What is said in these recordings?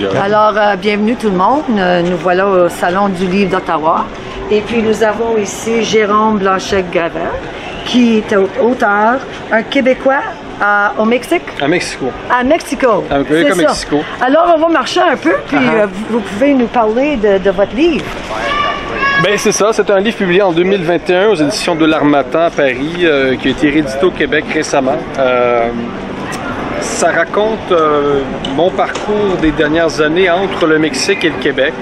plusieurs. Alors, bienvenue tout le monde. Nous voilà au Salon du Livre d'Ottawa. Et puis, nous avons ici Jérôme Blanchet-Gravel, qui est auteur, un Québécois au Mexique? À Mexico. À Mexico. À Mexico. Alors, on va marcher un peu, puis vous pouvez nous parler de votre livre. Ben c'est ça, c'est un livre publié en 2021 aux éditions de l'Harmattan à Paris, qui a été réédité au Québec récemment. Ça raconte mon parcours des dernières années entre le Mexique et le Québec.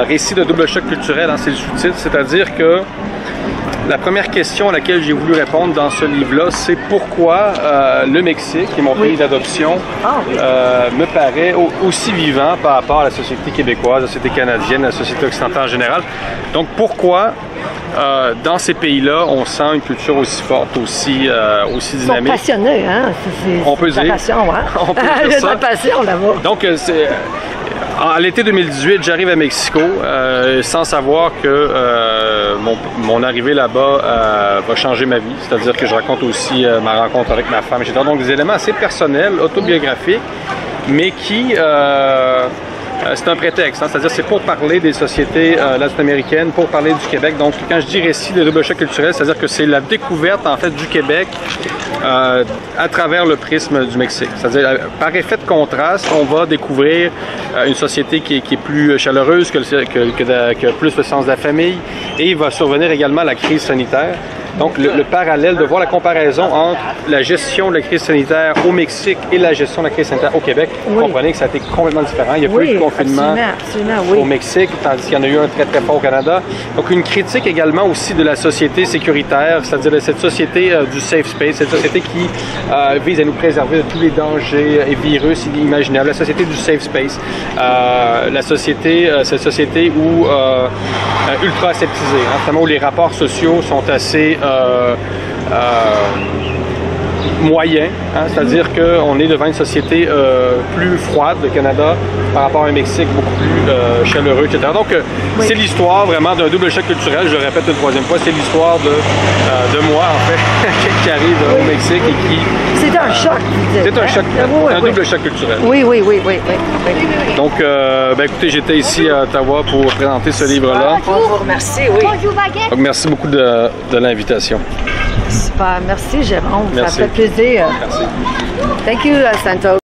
Récit de double choc culturel, c'est le sous-titre, c'est-à-dire que la première question à laquelle j'ai voulu répondre dans ce livre-là, c'est pourquoi le Mexique, qui est mon pays d'adoption, me paraît aussi vivant par rapport à la société québécoise, la société canadienne, la société occidentale en général. Donc pourquoi dans ces pays-là, on sent une culture aussi forte, aussi dynamique. Ils sont passionnés, hein? On peut dire. Passion, hein? On peut dire ça. De passion, là-bas. Donc, à l'été 2018, j'arrive à Mexico sans savoir que mon arrivée là-bas va changer ma vie. C'est-à-dire que je raconte aussi ma rencontre avec ma femme, etc. Donc, des éléments assez personnels, autobiographiques, mais qui... c'est un prétexte, c'est-à-dire c'est pour parler des sociétés latino-américaines, pour parler du Québec. Donc quand je dis récit de double choc culturel, c'est-à-dire que c'est la découverte en fait du Québec à travers le prisme du Mexique. C'est-à-dire par effet de contraste, on va découvrir une société qui est plus chaleureuse, que plus le sens de la famille, et il va survenir également la crise sanitaire. Donc, le parallèle, de voir la comparaison entre la gestion de la crise sanitaire au Mexique et la gestion de la crise sanitaire au Québec, vous comprenez que ça a été complètement différent. Il n'y a plus eu de confinement au Mexique, tandis qu'il y en a eu un très très fort au Canada. Donc, une critique également aussi de la société sécuritaire, c'est-à-dire de cette société du safe space, cette société qui vise à nous préserver de tous les dangers et virus inimaginables, la société du safe space, cette société où ultra aseptisée, notamment où les rapports sociaux sont assez moyen, c'est-à-dire qu'on est devant une société plus froide, le Canada, par rapport à un Mexique beaucoup plus chaleureux, etc. Donc, c'est l'histoire vraiment d'un double choc culturel, je le répète une troisième fois, c'est l'histoire de moi, en fait, qui arrive au Mexique et qui... C'est un choc. C'est un choc, un double choc culturel. Oui. Donc, écoutez, j'étais ici à Ottawa pour présenter ce livre-là. On vous remercie, oui. Donc, merci beaucoup de l'invitation. Super, merci Jérôme, Merci. Ça fait plaisir. Merci. Thank you, Santo.